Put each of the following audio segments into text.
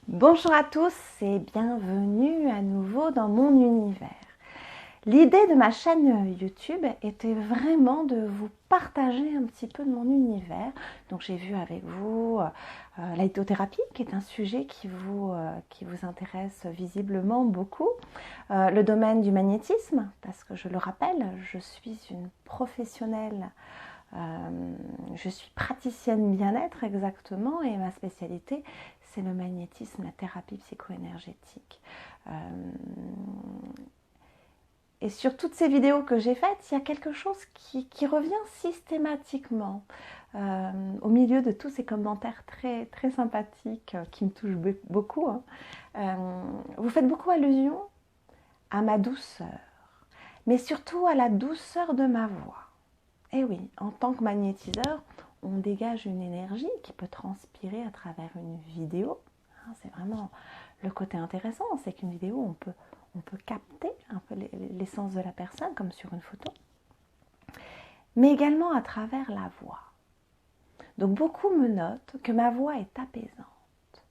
Bonjour à tous et bienvenue à nouveau dans mon univers. L'idée de ma chaîne YouTube était vraiment de vous partager un petit peu de mon univers. Donc j'ai vu avec vous la lithothérapie, qui est un sujet qui vous intéresse visiblement beaucoup. Le domaine du magnétisme, parce que je le rappelle, je suis une professionnelle. Je suis praticienne bien-être exactement et ma spécialité c'est le magnétisme, la thérapie psycho-énergétique. Et sur toutes ces vidéos que j'ai faites, il y a quelque chose qui revient systématiquement au milieu de tous ces commentaires très, très sympathiques qui me touchent beaucoup. Vous faites beaucoup allusion à ma douceur, mais surtout à la douceur de ma voix. Et oui, en tant que magnétiseur, on dégage une énergie qui peut transpirer à travers une vidéo. C'est vraiment le côté intéressant, c'est qu'une vidéo, on peut capter un peu l'essence de la personne, comme sur une photo, mais également à travers la voix. Donc beaucoup me notent que ma voix est apaisante.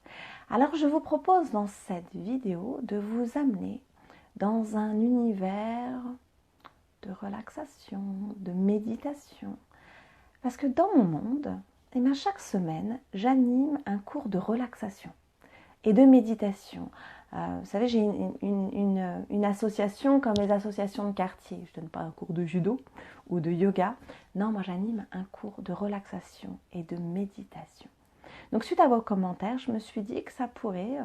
Alors je vous propose dans cette vidéo de vous amener dans un univers de relaxation, de méditation. Parce que dans mon monde, eh bien, chaque semaine, j'anime un cours de relaxation et de méditation. Vous savez, j'ai une association comme les associations de quartier. Je ne donne pas un cours de judo ou de yoga. Non, moi j'anime un cours de relaxation et de méditation. Donc suite à vos commentaires, je me suis dit que ça pourrait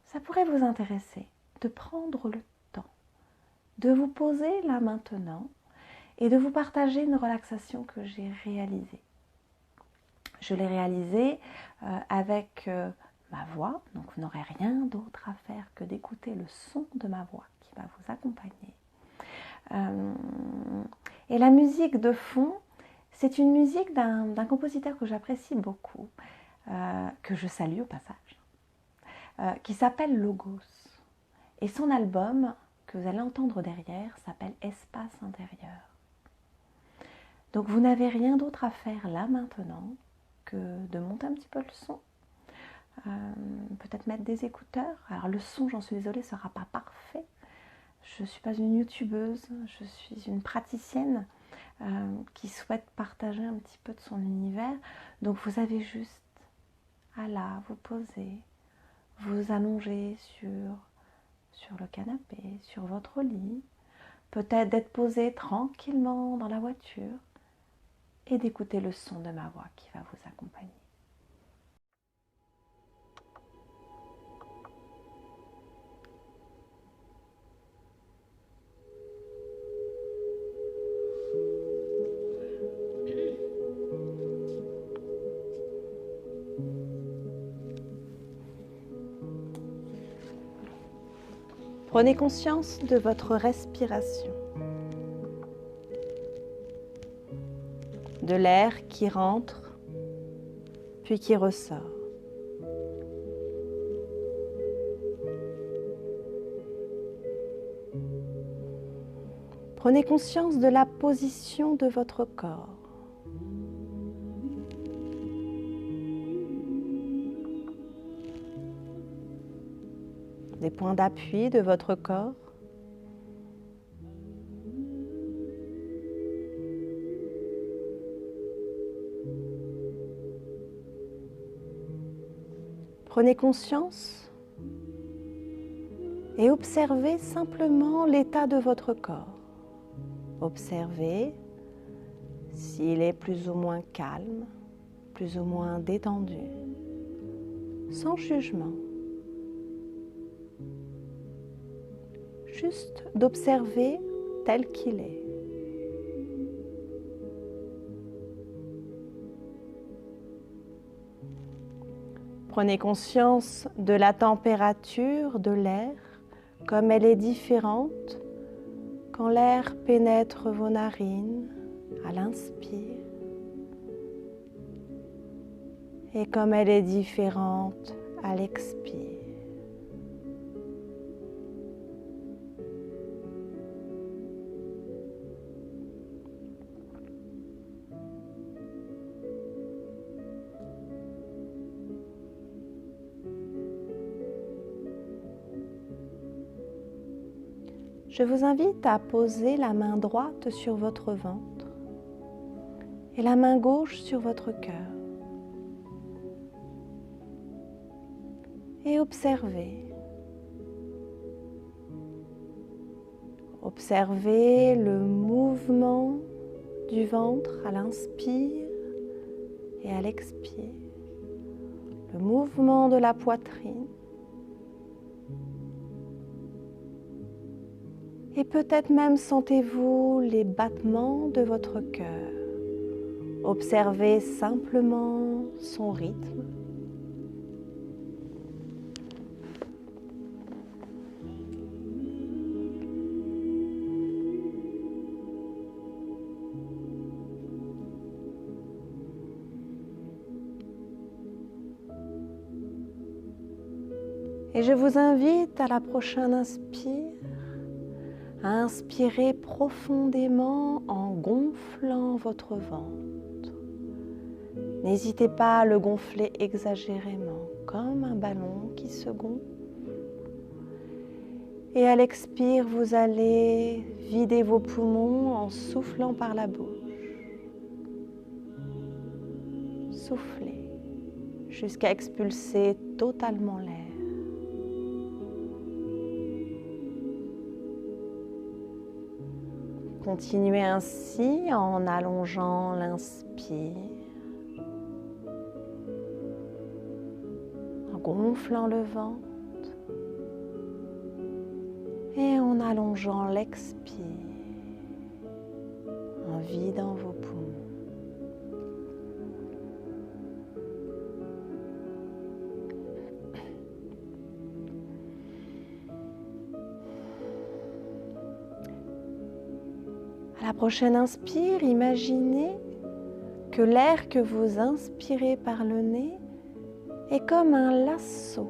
vous intéresser de prendre le temps, de vous poser là maintenant et de vous partager une relaxation que j'ai réalisée. Je l'ai réalisée avec ma voix, donc vous n'aurez rien d'autre à faire que d'écouter le son de ma voix qui va vous accompagner. Et la musique de fond, c'est une musique d'un compositeur que j'apprécie beaucoup, que je salue au passage, qui s'appelle Logos. Et son album, que vous allez entendre derrière, s'appelle Espace intérieur. Donc vous n'avez rien d'autre à faire là maintenant que de monter un petit peu le son, peut-être mettre des écouteurs. Alors le son, j'en suis désolée, ne sera pas parfait. Je ne suis pas une youtubeuse, je suis une praticienne qui souhaite partager un petit peu de son univers. Donc vous avez juste à là vous poser, vous allonger sur le canapé, sur votre lit, peut-être d'être posé tranquillement dans la voiture et d'écouter le son de ma voix qui va vous accompagner. Prenez conscience de votre respiration, de l'air qui rentre puis qui ressort. Prenez conscience de la position de votre corps. Des points d'appui de votre corps. Prenez conscience et observez simplement l'état de votre corps. Observez s'il est plus ou moins calme, plus ou moins détendu, sans jugement. Juste d'observer tel qu'il est. Prenez conscience de la température de l'air, comme elle est différente quand l'air pénètre vos narines à l'inspire et comme elle est différente à l'expire. je vous invite à poser la main droite sur votre ventre et la main gauche sur votre cœur. Et observez. Observez le mouvement du ventre à l'inspire et à l'expire. Le mouvement de la poitrine. Et peut-être même sentez-vous les battements de votre cœur. Observez simplement son rythme. Et je vous invite à la prochaine inspire à inspirer profondément en gonflant votre ventre. N'hésitez pas à le gonfler exagérément, comme un ballon qui se gonfle. Et à l'expire, vous allez vider vos poumons en soufflant par la bouche. Soufflez jusqu'à expulser totalement l'air. Continuez ainsi en allongeant l'inspire, en gonflant le ventre et en allongeant l'expire, en vidant vos poumons. À la prochaine inspire, imaginez que l'air que vous inspirez par le nez est comme un lasso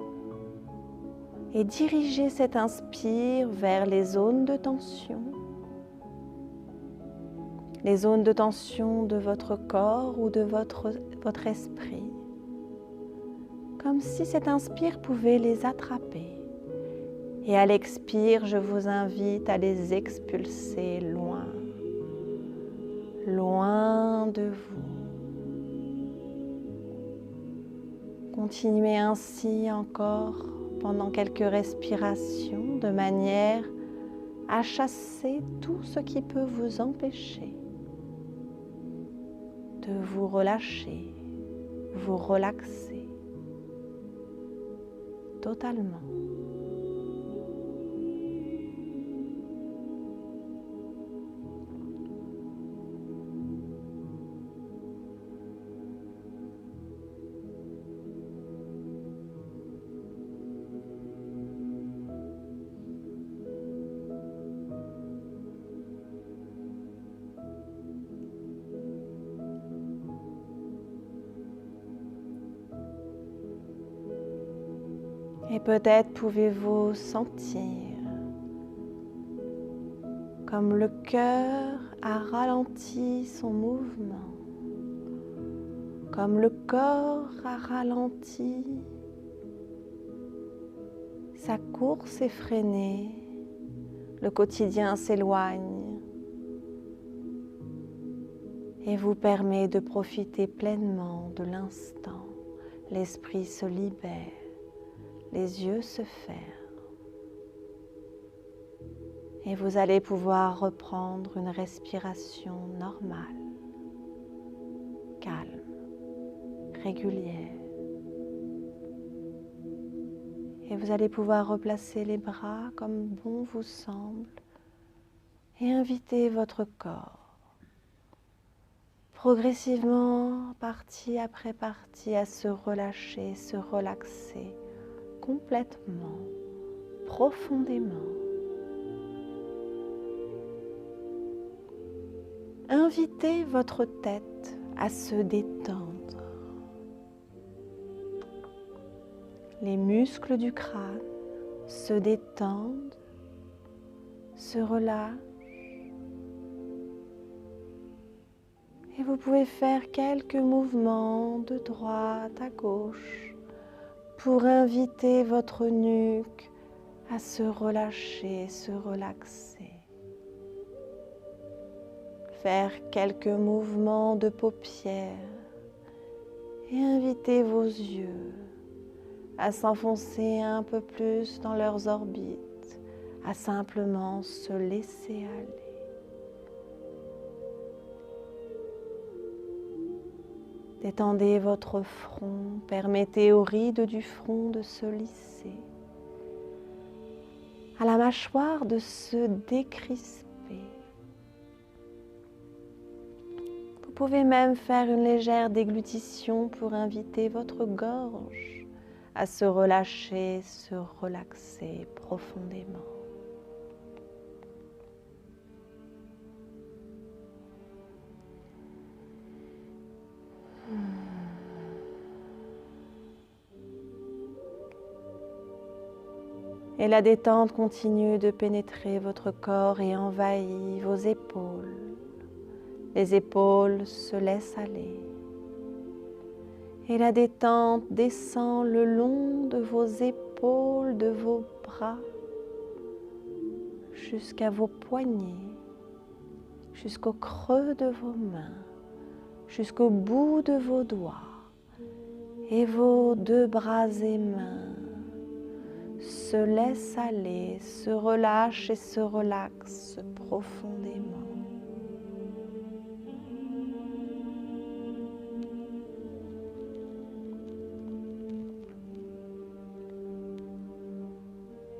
et dirigez cette inspire vers les zones de tension, les zones de tension de votre corps ou de votre esprit, comme si cette inspire pouvait les attraper. Et à l'expire, je vous invite à les expulser loin. Loin de vous. Continuez ainsi encore pendant quelques respirations de manière à chasser tout ce qui peut vous empêcher de vous relâcher, vous relaxer totalement. Et peut-être pouvez-vous sentir comme le cœur a ralenti son mouvement, comme le corps a ralenti sa course effrénée, le quotidien s'éloigne et vous permet de profiter pleinement de l'instant. L'esprit se libère. Les yeux se ferment et vous allez pouvoir reprendre une respiration normale, calme, régulière. Et vous allez pouvoir replacer les bras comme bon vous semble et inviter votre corps progressivement, partie après partie, à se relâcher, se relaxer complètement, profondément. Invitez votre tête à se détendre. Les muscles du crâne se détendent, se relâchent. Et vous pouvez faire quelques mouvements de droite à gauche pour inviter votre nuque à se relâcher, se relaxer. Faire quelques mouvements de paupières et inviter vos yeux à s'enfoncer un peu plus dans leurs orbites, à simplement se laisser aller. Détendez votre front, permettez aux rides du front de se lisser, à la mâchoire de se décrisper. Vous pouvez même faire une légère déglutition pour inviter votre gorge à se relâcher, se relaxer profondément. Et la détente continue de pénétrer votre corps et envahit vos épaules. Les épaules se laissent aller. Et la détente descend le long de vos épaules, de vos bras, jusqu'à vos poignets, jusqu'au creux de vos mains, jusqu'au bout de vos doigts. Et vos deux bras et mains se laissent aller, se relâchent et se relaxent profondément.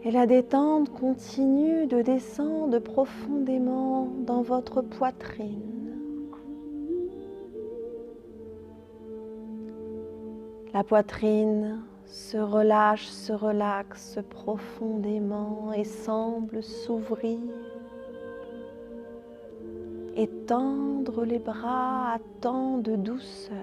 Et la détente continue de descendre profondément dans votre poitrine. La poitrine se relâche, se relaxe profondément et semble s'ouvrir. Et tendre les bras à tant de douceur.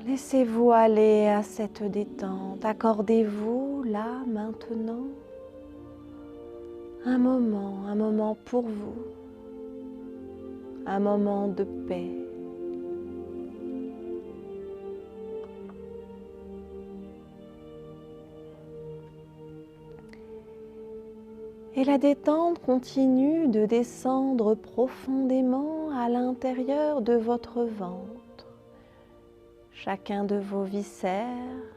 Laissez-vous aller à cette détente. Accordez-vous là, maintenant, un moment pour vous, un moment de paix. Et la détente continue de descendre profondément à l'intérieur de votre ventre. Chacun de vos viscères,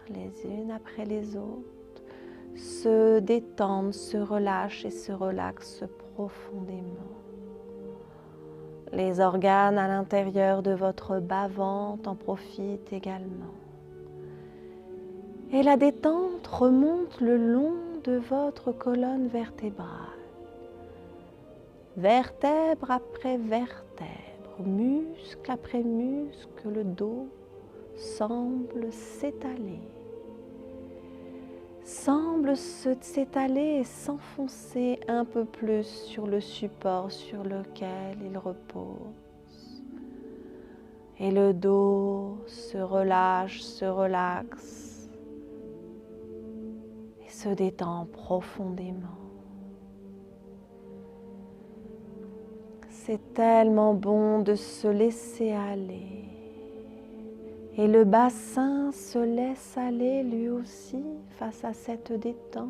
les unes après les autres, se détendent, se relâchent et se relaxent profondément. Les organes à l'intérieur de votre bas-ventre en profitent également. Et la détente remonte le long de votre colonne vertébrale. Vertèbre après vertèbre, muscle après muscle, le dos semble s'étaler. Semble s'étaler et s'enfoncer un peu plus sur le support sur lequel il repose. Et le dos se relâche, se relaxe et se détend profondément. C'est tellement bon de se laisser aller. Et le bassin se laisse aller lui aussi face à cette détente.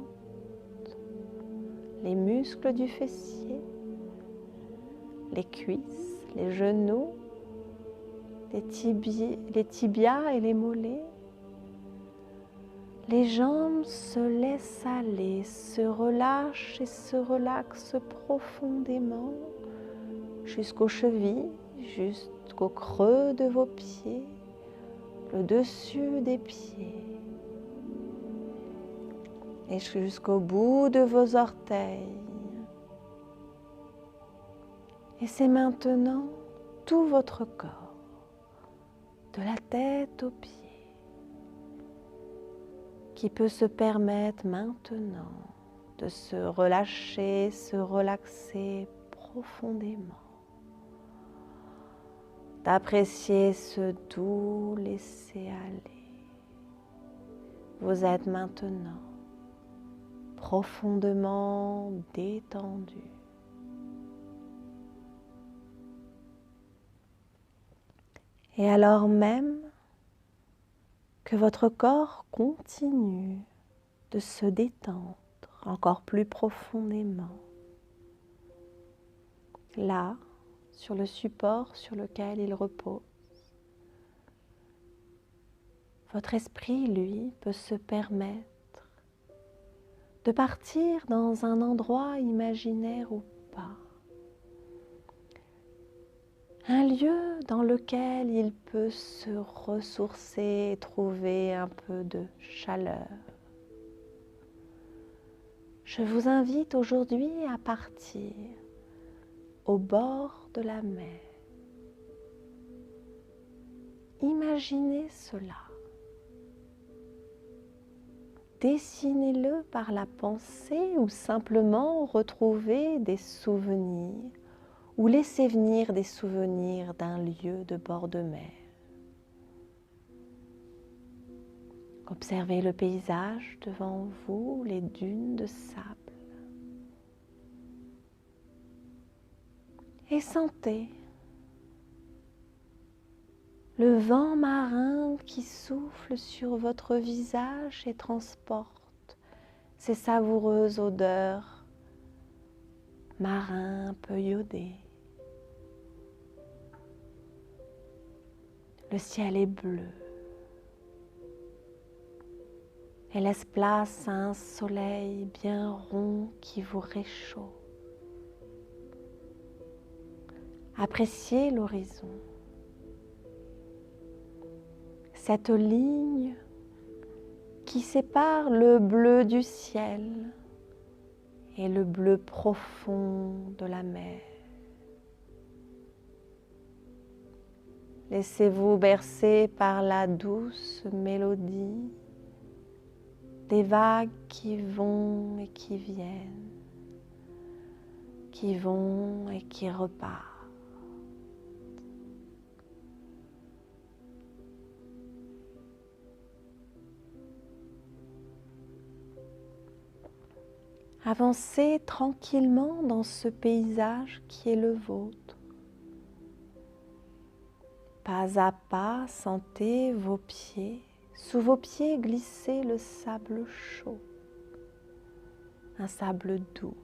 Les muscles du fessier, les cuisses, les genoux, les tibias et les mollets. Les jambes se laissent aller, se relâchent et se relaxent profondément jusqu'aux chevilles, jusqu'au creux de vos pieds, le dessus des pieds et jusqu'au bout de vos orteils. Et c'est maintenant tout votre corps, de la tête aux pieds, qui peut se permettre maintenant de se relâcher, se relaxer profondément, d'apprécier ce doux laisser aller. Vous êtes maintenant profondément détendu. Et alors même que votre corps continue de se détendre encore plus profondément. Là, sur le support sur lequel il repose, votre esprit, lui, peut se permettre de partir dans un endroit imaginaire ou pas. Un lieu dans lequel il peut se ressourcer et trouver un peu de chaleur. Je vous invite aujourd'hui à partir au bord de la mer. Imaginez cela. Dessinez-le par la pensée ou simplement retrouvez des souvenirs ou laissez venir des souvenirs d'un lieu de bord de mer. Observez le paysage devant vous, les dunes de sable. Et sentez le vent marin qui souffle sur votre visage et transporte ces savoureuses odeurs marins un peu iodées. Le ciel est bleu et laisse place à un soleil bien rond qui vous réchauffe. Appréciez l'horizon. Cette ligne qui sépare le bleu du ciel et le bleu profond de la mer. Laissez-vous bercer par la douce mélodie des vagues qui vont et qui viennent, qui vont et qui repartent. Avancez tranquillement dans ce paysage qui est le vôtre. Pas à pas, sentez vos pieds. Sous vos pieds, glissez le sable chaud, un sable doux.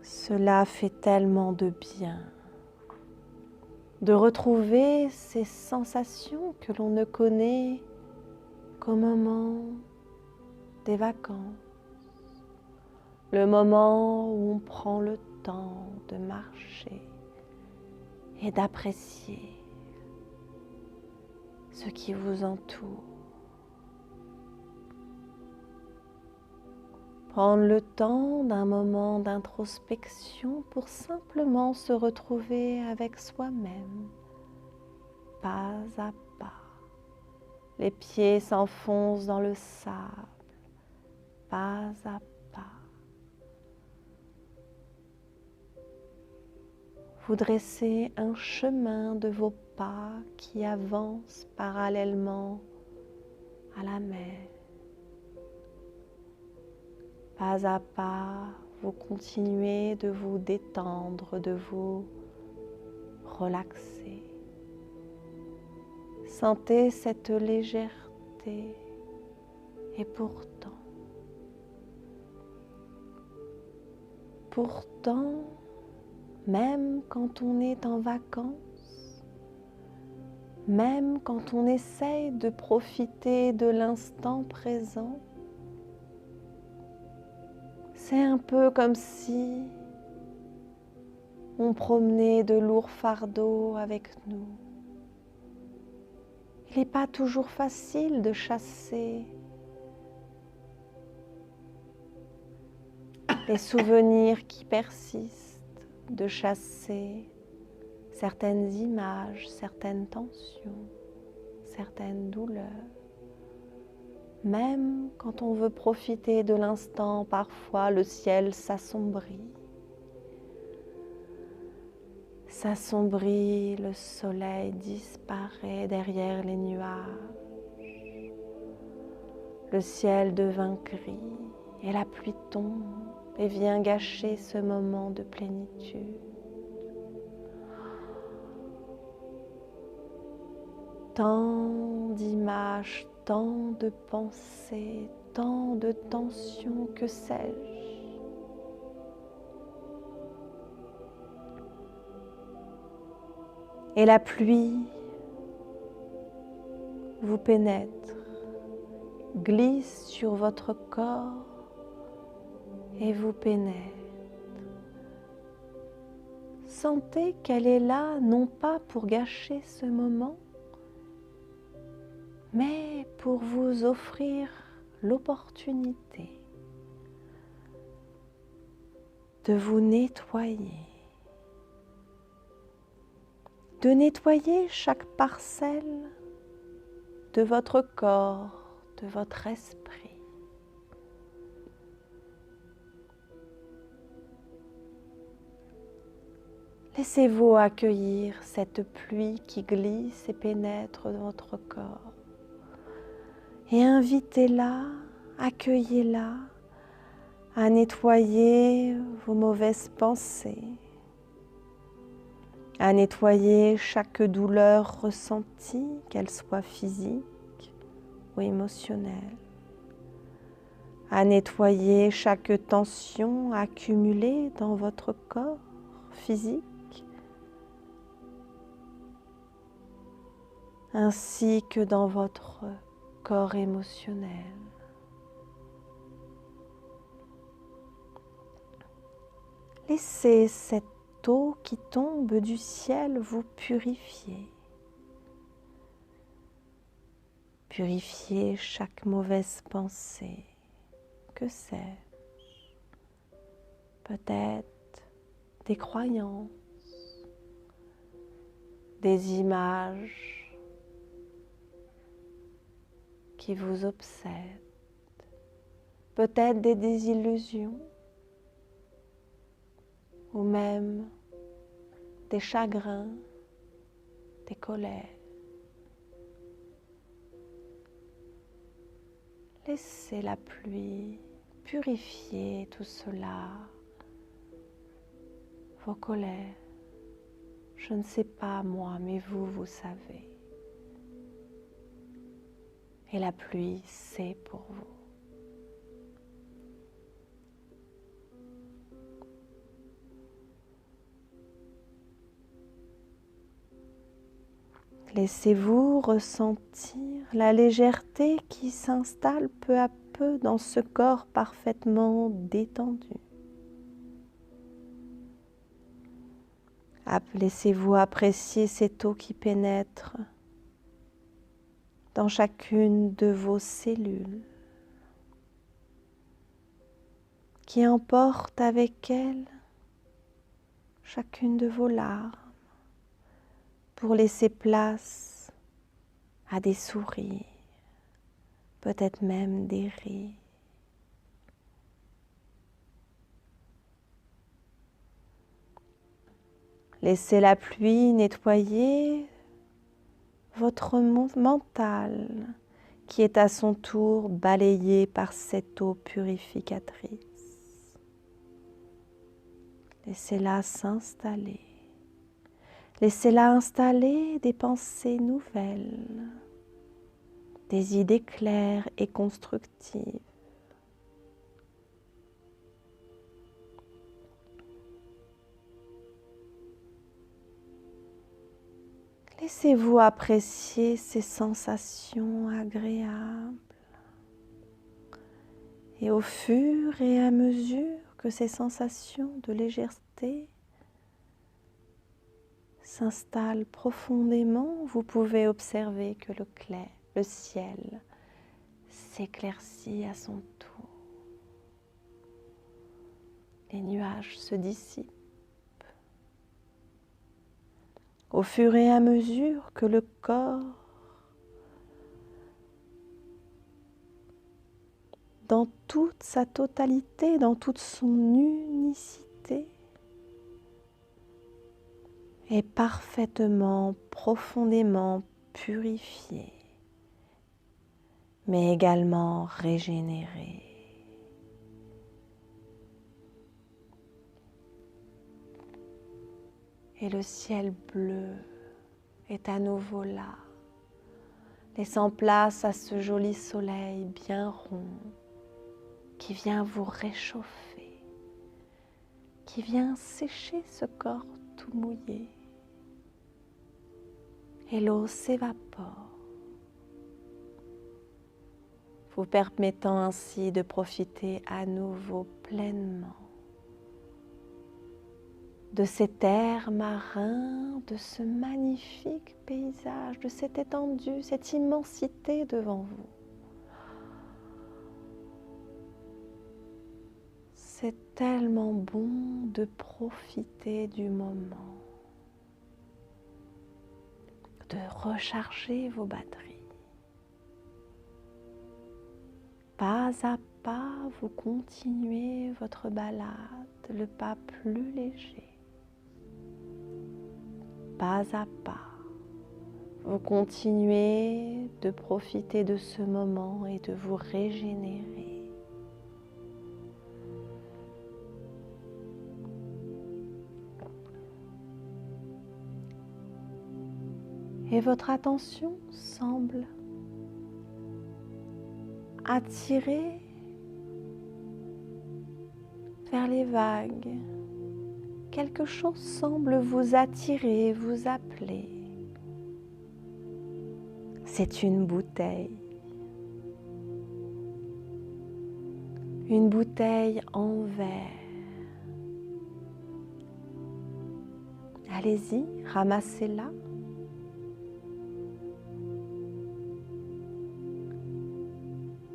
Cela fait tellement de bien de retrouver ces sensations que l'on ne connaît qu'au moment des vacances, le moment où on prend le temps de marcher et d'apprécier ce qui vous entoure. Prendre le temps d'un moment d'introspection pour simplement se retrouver avec soi-même, pas à pas. Les pieds s'enfoncent dans le sable, pas à pas. Vous dressez un chemin de vos pas qui avance parallèlement à la mer. Pas à pas, vous continuez de vous détendre, de vous relaxer. Sentez cette légèreté et pourtant, même quand on est en vacances, même quand on essaye de profiter de l'instant présent, c'est un peu comme si on promenait de lourds fardeaux avec nous. Il n'est pas toujours facile de chasser les souvenirs qui persistent, de chasser certaines images, certaines tensions, certaines douleurs. Même quand on veut profiter de l'instant, parfois le ciel s'assombrit. S'assombrit, le soleil disparaît derrière les nuages. Le ciel devint gris Et la pluie tombe et vient gâcher ce moment de plénitude. Tant d'images, tant de pensées, tant de tensions, que sais-je. Et la pluie vous pénètre, glisse sur votre corps et vous pénètre. Sentez qu'elle est là, non pas pour gâcher ce moment, mais pour vous offrir l'opportunité de vous nettoyer, de nettoyer chaque parcelle de votre corps, de votre esprit. Laissez-vous accueillir cette pluie qui glisse et pénètre votre corps. Et invitez-la, accueillez-la à nettoyer vos mauvaises pensées, à nettoyer chaque douleur ressentie, qu'elle soit physique ou émotionnelle, à nettoyer chaque tension accumulée dans votre corps physique, ainsi que dans votre corps émotionnel. Laissez cette eau qui tombe du ciel vous purifier. Purifier chaque mauvaise pensée. Que sais-je? Peut-être des croyances, des images qui vous obsèdent, peut-être des désillusions ou même des chagrins, des colères. Laissez la pluie purifier tout cela, vos colères. Je ne sais pas moi, mais vous, vous savez. Et la pluie, c'est pour vous. Laissez-vous ressentir la légèreté qui s'installe peu à peu dans ce corps parfaitement détendu. Laissez-vous apprécier cette eau qui pénètre dans chacune de vos cellules, qui emporte avec elle chacune de vos larmes, pour laisser place à des sourires, peut-être même des rires. Laissez la pluie nettoyer votre mental qui est à son tour balayé par cette eau purificatrice. Laissez-la s'installer. Laissez-la installer des pensées nouvelles, des idées claires et constructives. Laissez-vous apprécier ces sensations agréables. Et au fur et à mesure que ces sensations de légèreté s'installent profondément, vous pouvez observer que le ciel s'éclaircit à son tour. Les nuages se dissipent. Au fur et à mesure que le corps, dans toute sa totalité, dans toute son unicité, est parfaitement, profondément purifié, mais également régénéré. Et le ciel bleu est à nouveau là, laissant place à ce joli soleil bien rond qui vient vous réchauffer, qui vient sécher ce corps tout mouillé. Et l'eau s'évapore, vous permettant ainsi de profiter à nouveau pleinement de cet air marin, de ce magnifique paysage, de cette étendue, cette immensité devant vous. C'est tellement bon de profiter du moment, de recharger vos batteries. Pas à pas, vous continuez votre balade, le pas plus léger. Pas à pas, vous continuez de profiter de ce moment et de vous régénérer. Et votre attention semble attirée vers les vagues. Quelque chose semble vous attirer, vous appeler. C'est une bouteille. Une bouteille en verre. Allez-y, ramassez-la.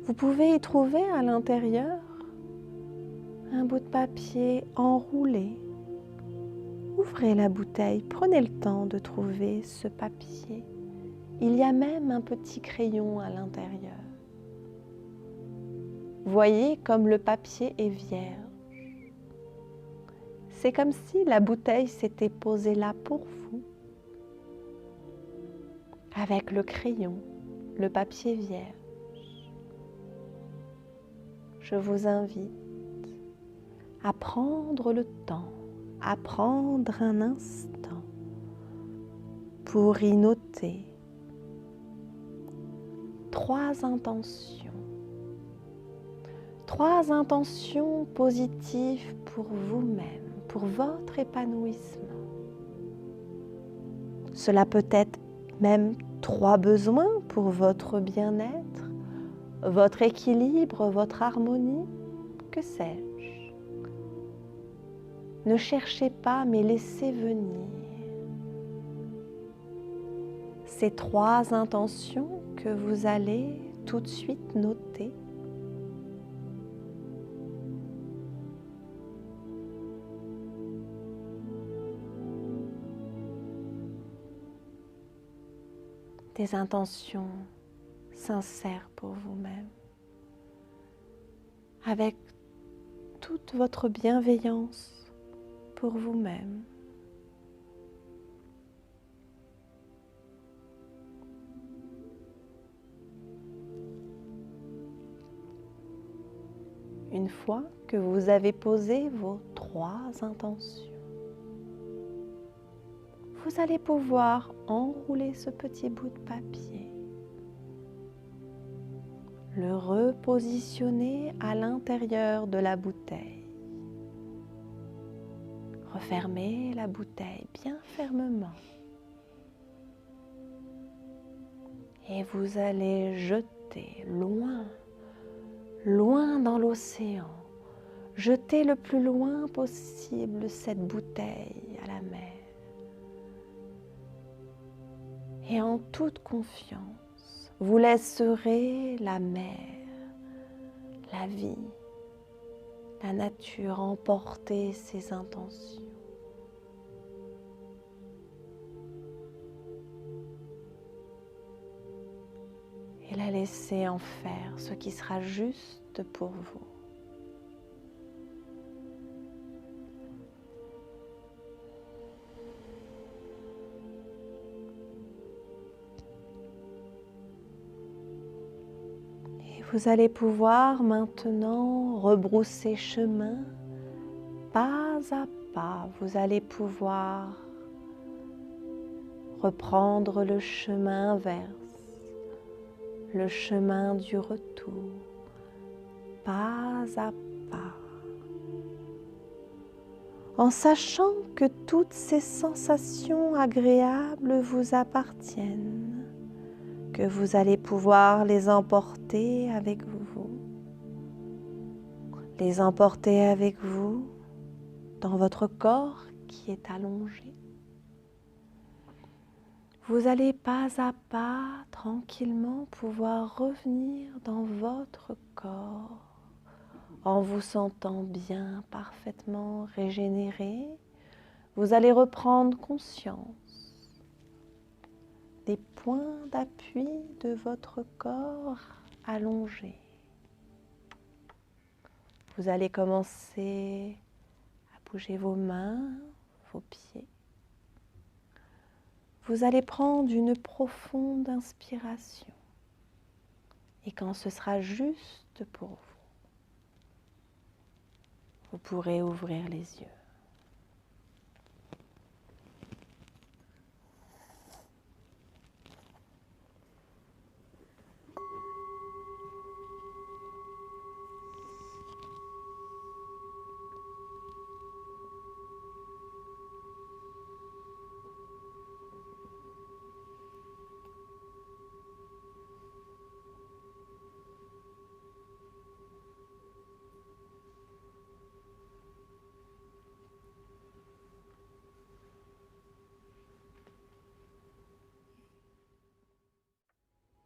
Vous pouvez y trouver à l'intérieur un bout de papier enroulé. Ouvrez la bouteille, prenez le temps de trouver ce papier. Il y a même un petit crayon à l'intérieur. Voyez comme le papier est vierge. C'est comme si la bouteille s'était posée là pour vous, avec le crayon, le papier vierge. Je vous invite à prendre le temps, à prendre un instant pour y noter 3 intentions. 3 intentions positives pour vous-même, pour votre épanouissement. Cela peut être même 3 besoins pour votre bien-être, votre équilibre, votre harmonie, que sais-je. Ne cherchez pas, mais laissez venir ces 3 intentions que vous allez tout de suite noter. Des intentions sincères pour vous-même, avec toute votre bienveillance pour vous-même. Une fois que vous avez posé vos 3 intentions, vous allez pouvoir enrouler ce petit bout de papier, le repositionner à l'intérieur de la bouteille. Refermez la bouteille bien fermement et vous allez jeter loin, loin dans l'océan. Jetez le plus loin possible cette bouteille à la mer. Et en toute confiance, vous laisserez la mer, la vie, la nature emporter ses intentions. Et la laisser en faire ce qui sera juste pour vous. Vous allez pouvoir maintenant rebrousser chemin pas à pas. Vous allez pouvoir reprendre le chemin inverse, le chemin du retour, pas à pas, en sachant que toutes ces sensations agréables vous appartiennent, que vous allez pouvoir les emporter avec vous, dans votre corps qui est allongé. Vous allez pas à pas, tranquillement, pouvoir revenir dans votre corps en vous sentant bien, parfaitement régénéré. Vous allez reprendre conscience des points d'appui de votre corps allongé. Vous allez commencer à bouger vos mains, vos pieds. Vous allez prendre une profonde inspiration. Et quand ce sera juste pour vous, vous pourrez ouvrir les yeux.